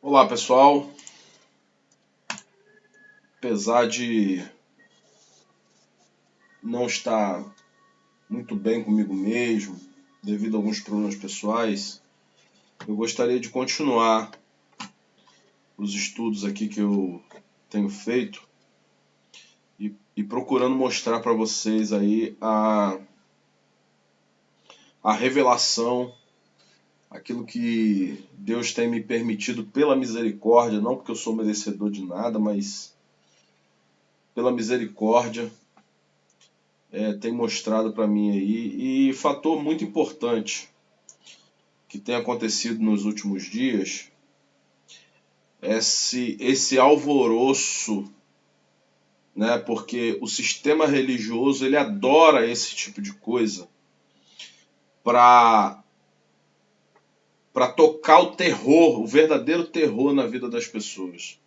Olá pessoal, apesar de não estar muito bem comigo mesmo, devido a alguns problemas pessoais, eu gostaria de continuar os estudos aqui que eu tenho feito e procurando mostrar para vocês aí a revelação, aquilo que Deus tem me permitido pela misericórdia, não porque eu sou merecedor de nada, mas pela misericórdia. Tem mostrado para mim aí. E fator muito importante que tem acontecido nos últimos dias, esse alvoroço, né? Porque o sistema religioso ele adora esse tipo de coisa para tocar o terror, o verdadeiro terror na vida das pessoas.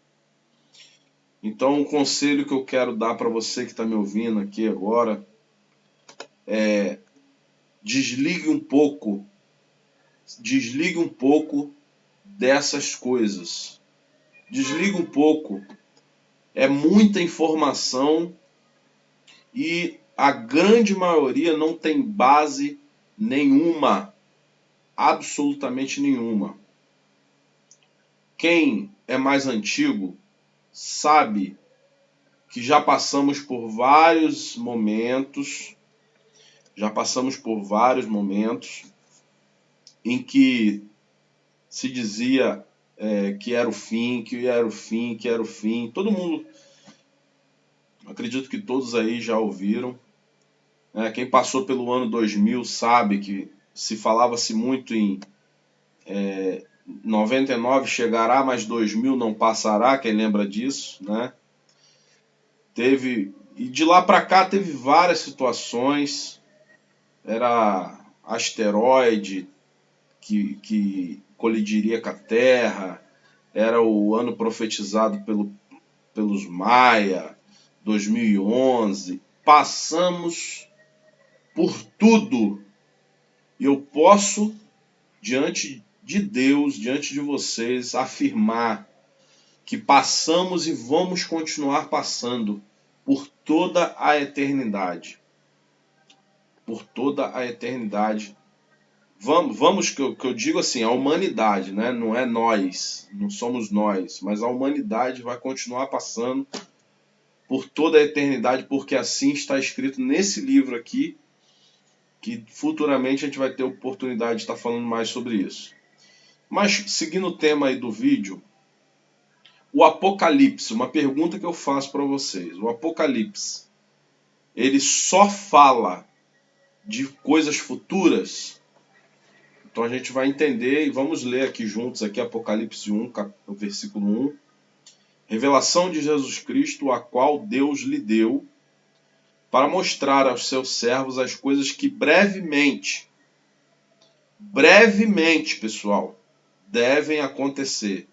Então, um conselho que eu quero dar para você que está me ouvindo aqui agora é: desligue um pouco dessas coisas. Desliga um pouco. É muita informação e a grande maioria não tem base nenhuma, absolutamente nenhuma. Quem é mais antigo sabe que já passamos por vários momentos em que se dizia que era o fim, que era o fim, que era o fim. Todo mundo, acredito que todos aí já ouviram. Quem passou pelo ano 2000 sabe que se falava-se muito em 99 chegará, mas 2000 não passará, quem lembra disso, né? E de lá para cá teve várias situações. Era asteroide que colidiria com a Terra, era o ano profetizado pelos Maia, 2011. Passamos por tudo. E eu posso, diante de Deus, diante de vocês, afirmar que passamos e vamos continuar passando por toda a eternidade. Por toda a eternidade. Vamos que eu digo assim, a humanidade, né? Não é nós, não somos nós, mas a humanidade vai continuar passando por toda a eternidade, porque assim está escrito nesse livro aqui, que futuramente a gente vai ter oportunidade de estar falando mais sobre isso. Mas seguindo o tema aí do vídeo, o Apocalipse, uma pergunta que eu faço para vocês. O Apocalipse, ele só fala de coisas futuras? Então a gente vai entender e vamos ler aqui juntos aqui Apocalipse 1, o versículo 1. Revelação de Jesus Cristo, a qual Deus lhe deu para mostrar aos seus servos as coisas que brevemente, pessoal, devem acontecer.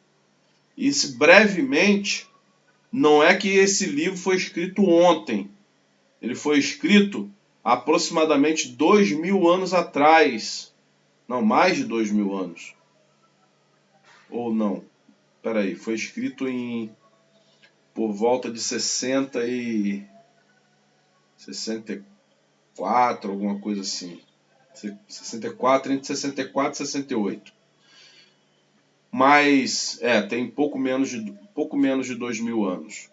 E esse brevemente não é que esse livro foi escrito ontem. Ele foi escrito aproximadamente 2000 anos atrás. Não, mais de 2000 anos. Ou não? Peraí, foi escrito por volta de 64, alguma coisa assim. 64, entre 64 e 68. Mas, tem pouco menos de 2000 anos.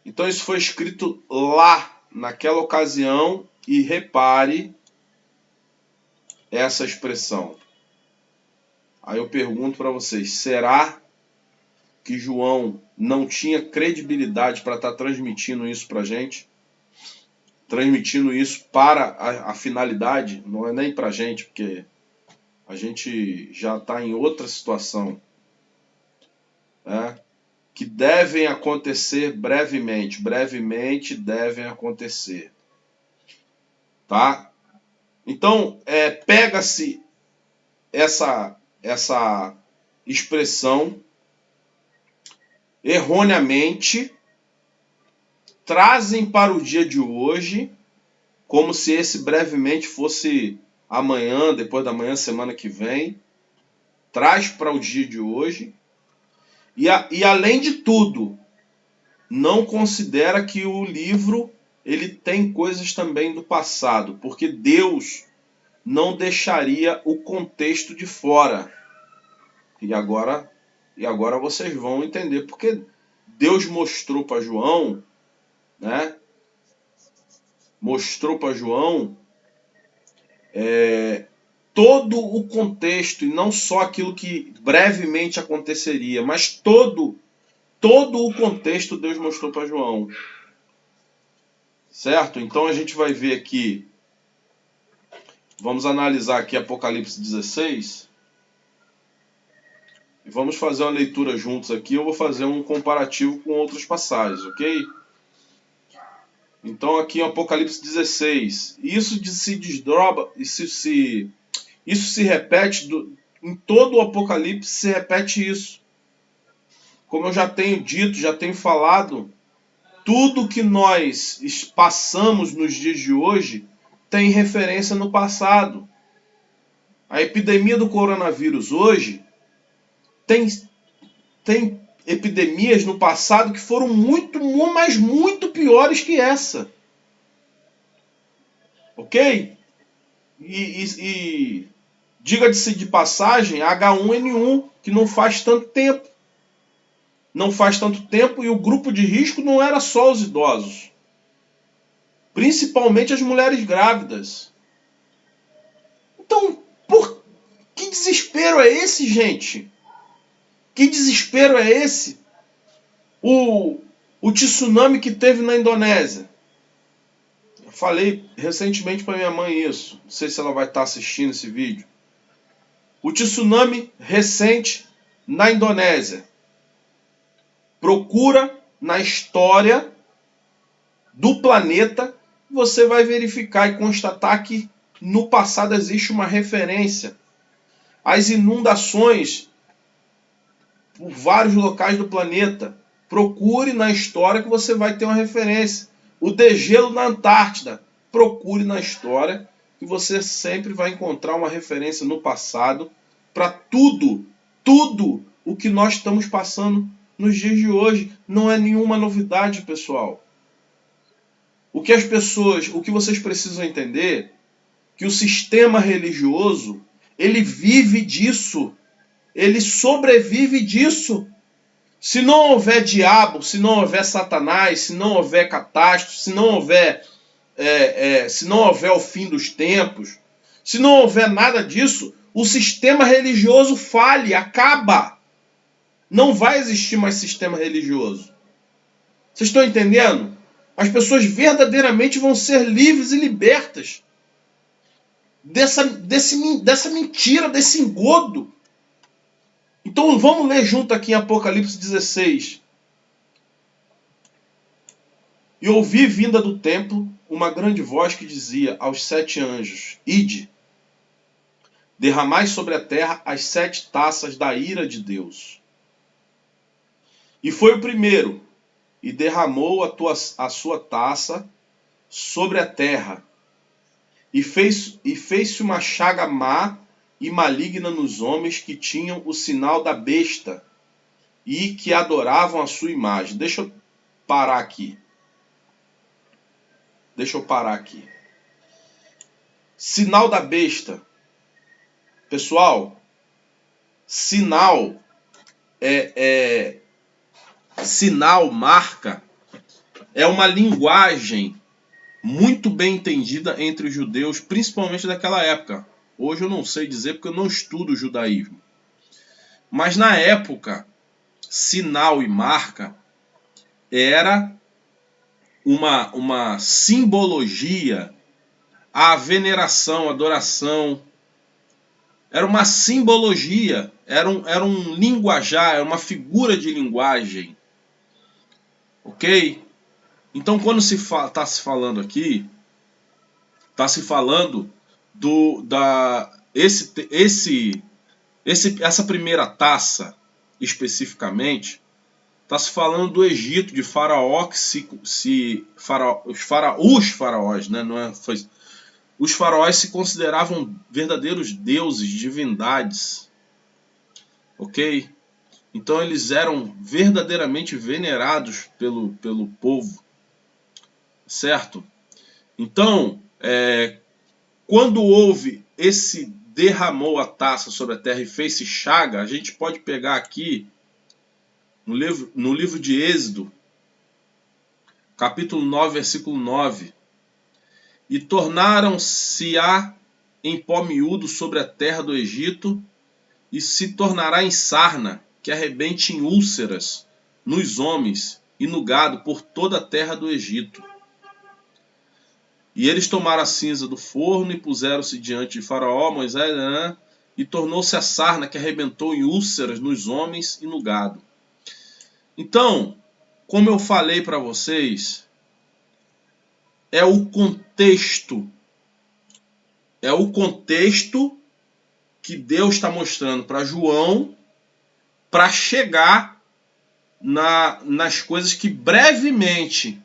Então isso foi escrito lá, naquela ocasião, e repare essa expressão. Aí eu pergunto para vocês, será que João não tinha credibilidade para estar transmitindo isso para a gente? Transmitindo isso para a finalidade, não é nem para a gente, porque a gente já está em outra situação, né? Que devem acontecer brevemente devem acontecer, tá? Então, pega-se essa expressão erroneamente, trazem para o dia de hoje, como se esse brevemente fosse amanhã, depois da manhã, semana que vem, traz para o dia de hoje E além de tudo, não considera que o livro ele tem coisas também do passado, porque Deus não deixaria o contexto de fora. E agora vocês vão entender porque Deus mostrou para João, né? Mostrou para João todo o contexto, e não só aquilo que brevemente aconteceria, mas todo o contexto Deus mostrou para João. Certo? Então a gente vai ver aqui, vamos analisar aqui Apocalipse 16, e vamos fazer uma leitura juntos aqui. Eu vou fazer um comparativo com outras passagens, ok? Então aqui em Apocalipse 16, isso se desdobra, isso se repete, em todo o Apocalipse se repete isso. Como eu já tenho dito, já tenho falado, tudo que nós passamos nos dias de hoje tem referência no passado. A epidemia do coronavírus hoje tem epidemias no passado que foram mas muito piores que essa. Ok? E diga-se de passagem, H1N1, que não faz tanto tempo. Não faz tanto tempo, e o grupo de risco não era só os idosos. Principalmente as mulheres grávidas. Então, que desespero é esse, gente? Que desespero é esse? O tsunami que teve na Indonésia. Eu falei recentemente para minha mãe isso. Não sei se ela vai estar assistindo esse vídeo. O tsunami recente na Indonésia. Procura na história do planeta, você vai verificar e constatar que no passado existe uma referência. As inundações por vários locais do planeta. Procure na história que você vai ter uma referência. O degelo na Antártida. Procure na história que você sempre vai encontrar uma referência no passado para tudo o que nós estamos passando nos dias de hoje. Não é nenhuma novidade, pessoal. O que vocês precisam entender, que o sistema religioso, ele vive disso. Ele sobrevive disso. Se não houver diabo, se não houver Satanás, se não houver catástrofe, se não houver o fim dos tempos, se não houver nada disso, o sistema religioso falha, acaba. Não vai existir mais sistema religioso. Vocês estão entendendo? As pessoas verdadeiramente vão ser livres e libertas dessa mentira, desse engodo. Então vamos ler junto aqui em Apocalipse 16. E ouvi vinda do templo uma grande voz que dizia aos 7 anjos: Ide, derramai sobre a terra as 7 taças da ira de Deus. E foi o primeiro, e derramou a sua taça sobre a terra, e fez-se uma chaga má e maligna nos homens que tinham o sinal da besta e que adoravam a sua imagem. Deixa eu parar aqui. Sinal da besta. Pessoal, sinal sinal, marca, é uma linguagem muito bem entendida entre os judeus, principalmente daquela época. Hoje eu não sei dizer porque eu não estudo o judaísmo. Mas na época, sinal e marca era uma simbologia à veneração, adoração. Era uma simbologia, era um linguajar, era uma figura de linguagem. Ok? Então quando está se falando aqui, está se falando essa primeira taça especificamente, está se falando do Egito, de Faraó, os faraós, né? Os faraós se consideravam verdadeiros deuses, divindades, ok? Então eles eram verdadeiramente venerados pelo povo, certo? Então, quando houve esse derramou a taça sobre a terra e fez-se chaga, a gente pode pegar aqui no livro de Êxodo, capítulo 9, versículo 9. E tornaram-se-á em pó miúdo sobre a terra do Egito, e se tornará em sarna, que arrebente em úlceras nos homens e no gado por toda a terra do Egito. E eles tomaram a cinza do forno e puseram-se diante de Faraó, Moisés, e tornou-se a sarna que arrebentou em úlceras nos homens e no gado. Então, como eu falei para vocês, é o contexto que Deus está mostrando para João para chegar nas coisas que brevemente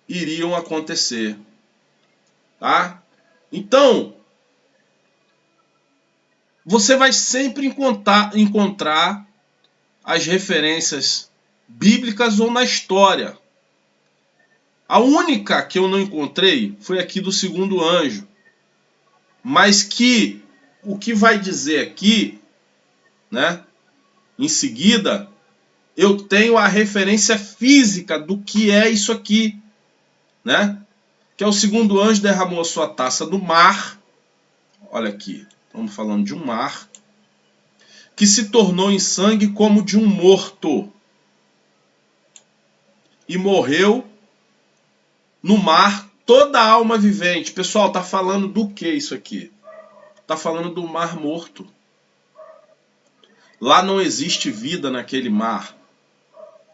iriam acontecer, tá? Então, você vai sempre encontrar as referências bíblicas ou na história. A única que eu não encontrei foi aqui do segundo anjo, mas que o que vai dizer aqui, né? Em seguida, eu tenho a referência física do que é isso aqui, né? Que é o segundo anjo derramou a sua taça no mar. Olha aqui, estamos falando de um mar que se tornou em sangue como de um morto e morreu no mar toda a alma vivente. Pessoal, tá falando do que isso aqui? Tá falando do mar morto. Lá não existe vida naquele mar.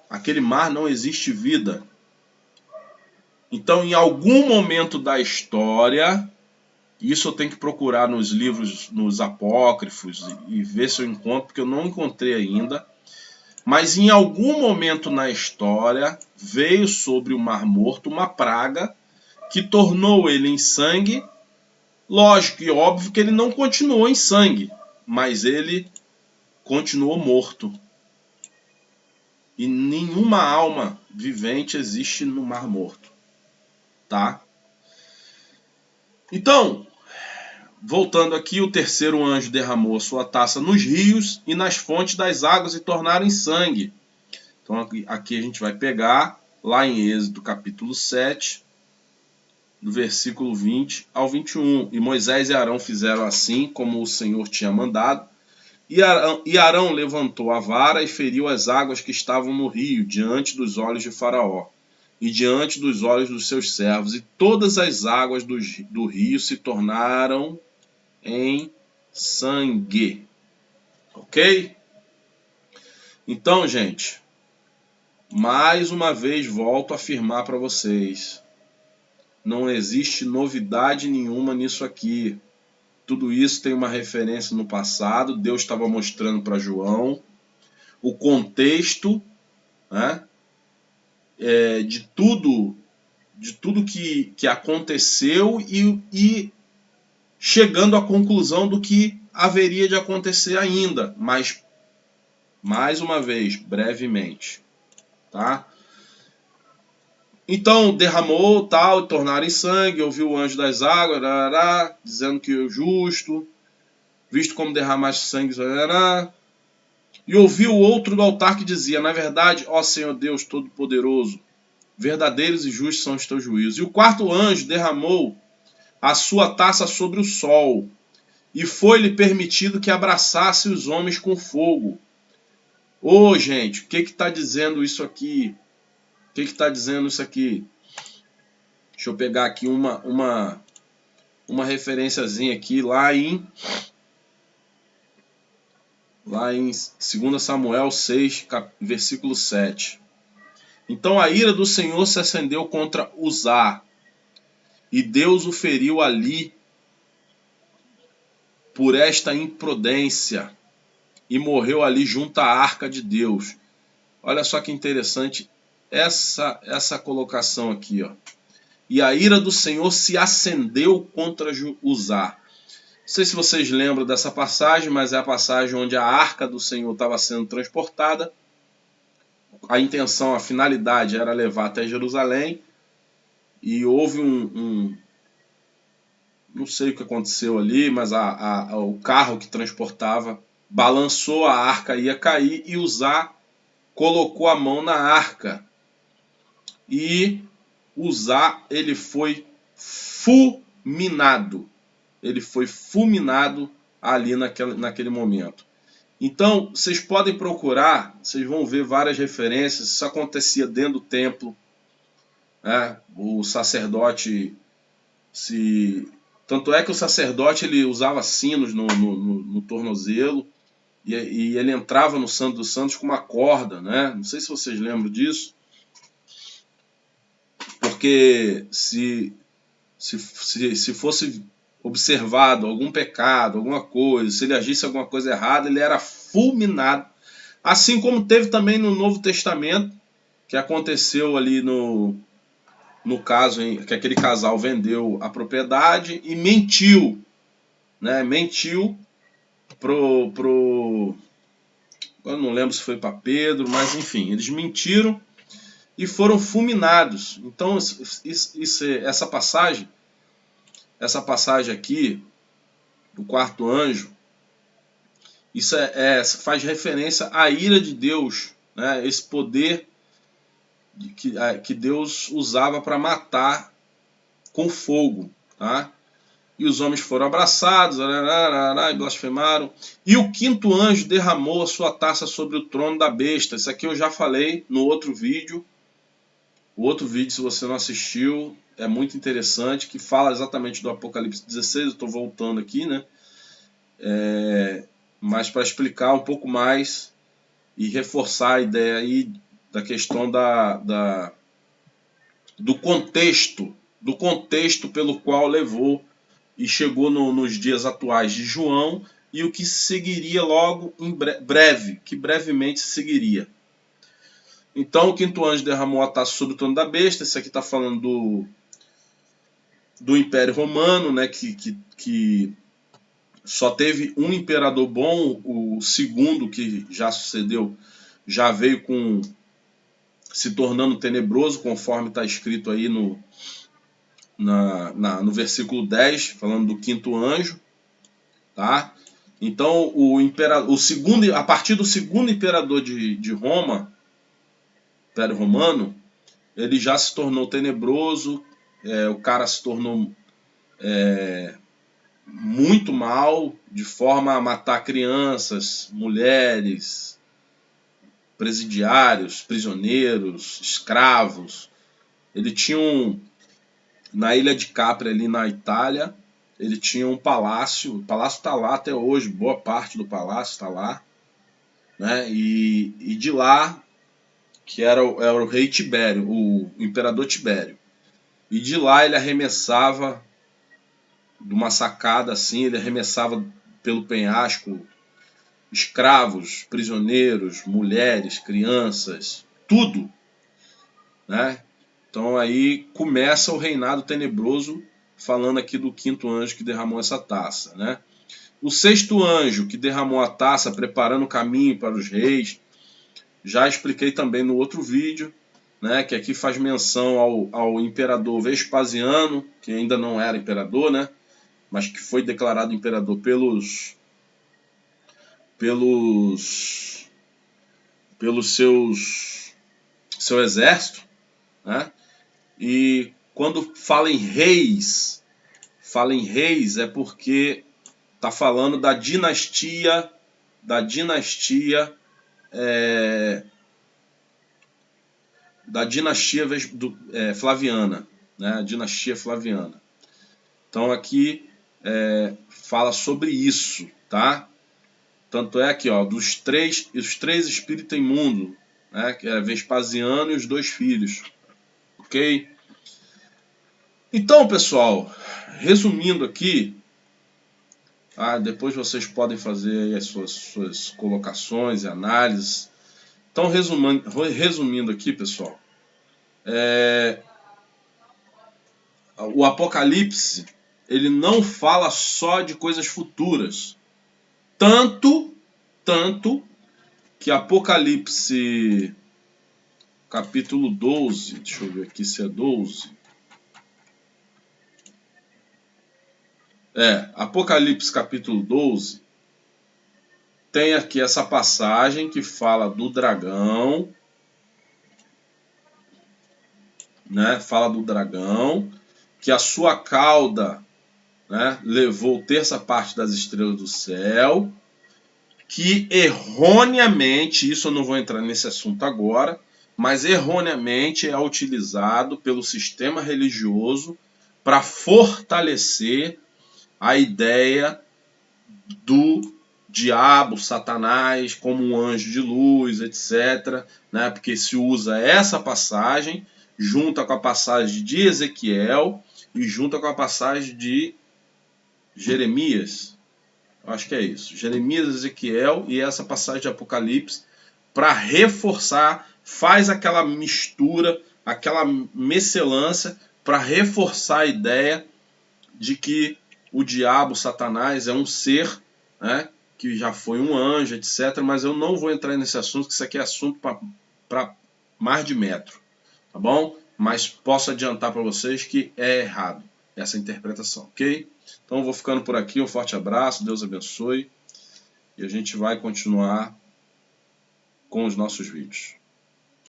Aquele mar não existe vida. Então, em algum momento da história, isso eu tenho que procurar nos livros, nos apócrifos e ver se eu encontro, porque eu não encontrei ainda. Mas em algum momento na história veio sobre o Mar Morto uma praga que tornou ele em sangue. Lógico e óbvio que ele não continuou em sangue, mas ele continuou morto. E nenhuma alma vivente existe no Mar Morto, tá? Então, voltando aqui, o terceiro anjo derramou a sua taça nos rios e nas fontes das águas e tornaram em sangue. Então aqui a gente vai pegar lá em Êxodo capítulo 7, do versículo 20 ao 21. E Moisés e Arão fizeram assim como o Senhor tinha mandado. E Arão levantou a vara e feriu as águas que estavam no rio, diante dos olhos de Faraó, e diante dos olhos dos seus servos. E todas as águas do rio se tornaram em sangue. Ok? Então, gente, mais uma vez volto a afirmar para vocês. Não existe novidade nenhuma nisso aqui. Tudo isso tem uma referência no passado. Deus estava mostrando para João o contexto, né, de tudo que aconteceu e chegando à conclusão do que haveria de acontecer ainda, mas mais uma vez, brevemente, tá? Então derramou tal, tornaram em sangue, ouviu o anjo das águas, dizendo que o justo, visto como derramaste sangue, e ouviu o outro do altar que dizia: na verdade, ó Senhor Deus Todo-Poderoso, verdadeiros e justos são os teus juízos. E o quarto anjo derramou a sua taça sobre o sol, e foi-lhe permitido que abraçasse os homens com fogo. Ô, gente, o que está dizendo isso aqui? O que está dizendo isso aqui? Deixa eu pegar aqui uma referenciazinha aqui lá em 2 Samuel 6, versículo 7. Então a ira do Senhor se acendeu contra Uzá, e Deus o feriu ali por esta imprudência, e morreu ali junto à arca de Deus. Olha só que interessante essa colocação aqui, ó. E a ira do Senhor se acendeu contra Uzá. sei se vocês lembram dessa passagem, mas é a passagem onde a arca do Senhor estava sendo transportada. A intenção, a finalidade era levar até Jerusalém. E houve não sei o que aconteceu ali, mas o carro que transportava balançou, a arca ia cair e Uzá colocou a mão na arca. E Uzá, ele foi fulminado. Ele foi fulminado ali naquele momento. Então, vocês podem procurar, vocês vão ver várias referências. Isso acontecia dentro do templo. Né? O sacerdote Tanto é que o sacerdote ele usava sinos no tornozelo e ele entrava no Santo dos Santos com uma corda, né? Não sei se vocês lembram disso. Porque se fosse observado algum pecado, alguma coisa, se ele agisse alguma coisa errada, ele era fulminado. Assim como teve também no Novo Testamento, que aconteceu ali no caso em que aquele casal vendeu a propriedade e mentiu, né? Mentiu eu não lembro se foi para Pedro, mas enfim, eles mentiram e foram fulminados. Então essa passagem aqui do quarto anjo, isso faz referência à ira de Deus, né? Esse poder que Deus usava para matar com fogo, tá? E os homens foram abraçados, e blasfemaram. E o quinto anjo derramou a sua taça sobre o trono da besta. Isso aqui eu já falei no outro vídeo. O outro vídeo, se você não assistiu, é muito interessante, que fala exatamente do Apocalipse 16. Eu estou voltando aqui, né? Mas para explicar um pouco mais e reforçar a ideia aí da questão do contexto pelo qual levou e chegou nos dias atuais de João e o que seguiria logo em breve, que brevemente seguiria. Então o quinto anjo derramou a taça sobre o trono da besta. Isso aqui está falando do Império Romano, né, que só teve um imperador bom. O segundo que já sucedeu já veio se tornando tenebroso, conforme está escrito aí no versículo 10, falando do quinto anjo, tá? Então a partir do segundo imperador de Roma, Império Romano, ele já se tornou tenebroso, o cara se tornou muito mal, de forma a matar crianças, mulheres, presidiários, prisioneiros, escravos. Ele tinha na ilha de Capri, ali na Itália, ele tinha um palácio. O palácio está lá até hoje, boa parte do palácio está lá, né? E de lá, que era o rei Tibério, o imperador Tibério. E de lá ele arremessava, de uma sacada assim, ele arremessava pelo penhasco escravos, prisioneiros, mulheres, crianças, tudo, né? Então aí começa o reinado tenebroso, falando aqui do quinto anjo que derramou essa taça, né? O sexto anjo que derramou a taça, preparando o caminho para os reis, já expliquei também no outro vídeo, né? Que aqui faz menção ao imperador Vespasiano, que ainda não era imperador, né? Mas que foi declarado imperador pelo seu exército, né? E quando fala em reis é porque está falando da dinastia Flaviana, né? A dinastia Flaviana. Então aqui fala sobre isso, tá? Tanto é aqui, ó, os três espíritos imundos, né? Que é Vespasiano e os dois filhos, ok? Então, pessoal, resumindo aqui, depois vocês podem fazer aí as suas colocações e análises. Então, resumindo aqui, pessoal, o Apocalipse ele não fala só de coisas futuras. Tanto que Apocalipse capítulo 12, deixa eu ver aqui se é 12. Apocalipse capítulo 12, tem aqui essa passagem que fala do dragão, né? Fala do dragão, que a sua cauda, né, levou terça parte das estrelas do céu, que erroneamente, isso eu não vou entrar nesse assunto agora, mas erroneamente é utilizado pelo sistema religioso para fortalecer a ideia do diabo, Satanás, como um anjo de luz, etc. Né? Porque se usa essa passagem junta com a passagem de Ezequiel e junta com a passagem de Jeremias. Acho que é isso. Jeremias, Ezequiel e essa passagem de Apocalipse para reforçar, faz aquela mistura, aquela mescelância para reforçar a ideia de que o diabo, Satanás, é um ser, né, que já foi um anjo, etc. Mas eu não vou entrar nesse assunto, que isso aqui é assunto para mais de metro, tá bom? Mas posso adiantar para vocês que é errado essa interpretação, ok? Então eu vou ficando por aqui, um forte abraço, Deus abençoe, e a gente vai continuar com os nossos vídeos.